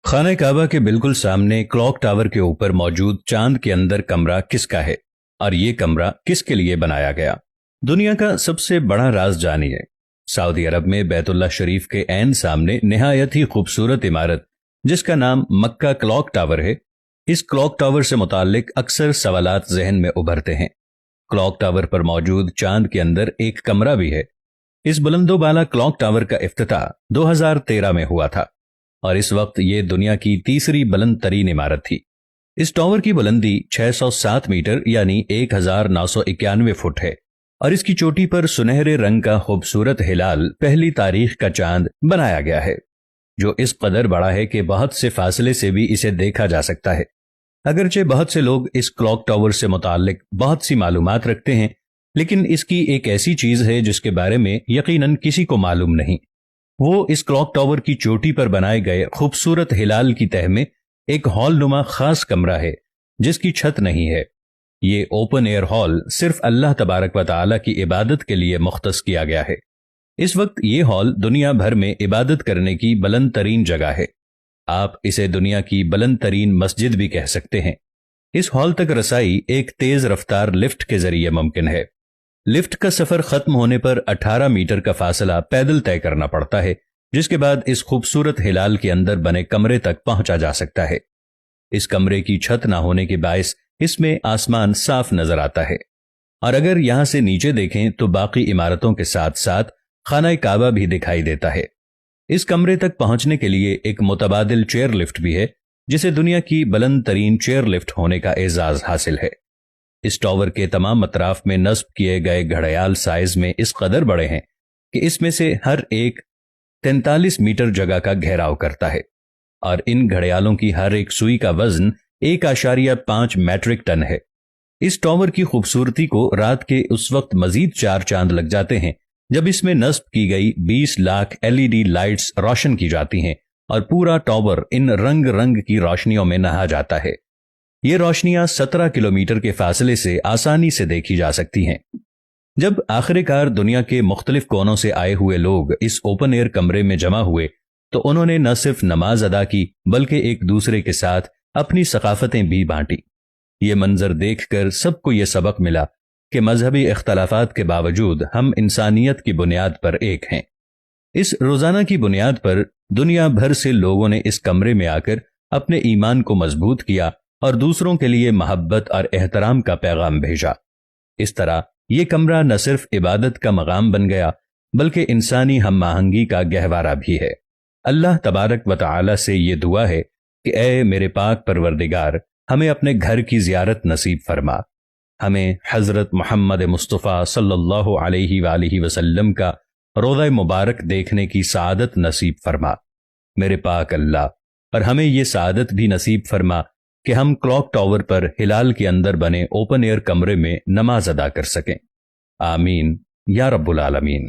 खाना काबा के बिल्कुल सामने क्लॉक टावर के ऊपर मौजूद चांद के अंदर कमरा किसका है और ये कमरा किसके लिए बनाया गया? दुनिया का सबसे बड़ा राज जानिए। सऊदी अरब में बैतुल्लाह शरीफ के ऐन सामने निहायत ही खूबसूरत इमारत जिसका नाम मक्का क्लॉक टावर है। इस क्लॉक टावर से मुताल्लिक अक्सर सवालात जहन में उभरते हैं। क्लॉक टावर पर मौजूद चांद के अंदर एक कमरा भी है। इस बुलंदोबाला क्लॉक टावर का इफ्तिताह 2013 में हुआ था और इस वक्त ये दुनिया की तीसरी बुलंद तरीन इमारत थी। इस टावर की बुलंदी 607 मीटर यानी 1991 फुट है और इसकी चोटी पर सुनहरे रंग का खूबसूरत हिलाल पहली तारीख का चांद बनाया गया है, जो इस कदर बड़ा है कि बहुत से फासले से भी इसे देखा जा सकता है। अगरचे बहुत से लोग इस क्लॉक टावर से मुताल्लिक बहुत सी मालूमात रखते हैं, लेकिन इसकी एक ऐसी चीज है जिसके बारे में यकीनन किसी को मालूम नहीं। वो इस क्लॉक टावर की चोटी पर बनाए गए खूबसूरत हिलाल की तह में एक हॉल नुमा खास कमरा है जिसकी छत नहीं है। ये ओपन एयर हॉल सिर्फ अल्लाह तबारक व तआला की इबादत के लिए मुख्तस किया गया है। इस वक्त ये हॉल दुनिया भर में इबादत करने की बुलंद तरीन जगह है। आप इसे दुनिया की बुलंद तरीन मस्जिद भी कह सकते हैं। इस हॉल तक रसाई एक तेज रफ्तार लिफ्ट के जरिए मुमकिन है। लिफ्ट का सफर खत्म होने पर 18 मीटर का फासला पैदल तय करना पड़ता है, जिसके बाद इस खूबसूरत हिलाल के अंदर बने कमरे तक पहुंचा जा सकता है। इस कमरे की छत न होने के बायस इसमें आसमान साफ नजर आता है और अगर यहां से नीचे देखें तो बाकी इमारतों के साथ साथ खाना काबा भी दिखाई देता है। इस कमरे तक पहुंचने के लिए एक मुतबादिल चेयर लिफ्ट भी है, जिसे दुनिया की बुलंद तरीन चेयर लिफ्ट होने का एजाज हासिल है। इस टावर के तमाम अतराफ में नस्ब किए गए घड़ियाल साइज में इस कदर बड़े हैं कि इसमें से हर एक 43 मीटर जगह का घेराव करता है और इन घड़ियालों की हर एक सुई का वजन 1.5 मैट्रिक टन है। इस टावर की खूबसूरती को रात के उस वक्त मजीद 4 चांद लग जाते हैं जब इसमें नस्ब की गई 20 लाख LED लाइट्स रोशन की जाती हैं और पूरा टावर इन रंग रंग की रोशनियों में नहा जाता है। ये रोशनियां 17 किलोमीटर के फासले से आसानी से देखी जा सकती हैं। जब आखिरकार दुनिया के मुख्तलिफ कोनों से आए हुए लोग इस ओपन एयर कमरे में जमा हुए तो उन्होंने न सिर्फ नमाज अदा की बल्कि एक दूसरे के साथ अपनी सकाफतें भी बांटी। ये मंजर देखकर सबको ये सबक मिला कि मजहबी इख्तलाफात के बावजूद हम इंसानियत की बुनियाद पर एक हैं। इस रोजाना की बुनियाद पर दुनिया भर से लोगों ने इस कमरे में आकर अपने ईमान को मजबूत किया और दूसरों के लिए मोहब्बत और एहतराम का पैगाम भेजा। इस तरह ये कमरा न सिर्फ इबादत का मकाम बन गया बल्कि इंसानी हम आहंगी का गहवारा भी है। अल्लाह तबारक व तआला से ये दुआ है कि ऐ मेरे पाक परवरदिगार, हमें अपने घर की जियारत नसीब फरमा, हमें हजरत मोहम्मद मुस्तफ़ा सल्लल्लाहु अलैहि वसल्लम का रोज़ा मुबारक देखने की सआदत नसीब फरमा मेरे पाक अल्लाह, और हमें ये सआदत भी नसीब फरमा कि हम क्लॉक टावर पर हिलाल के अंदर बने ओपन एयर कमरे में नमाज अदा कर सकें। आमीन या रब्बुल आलमीन।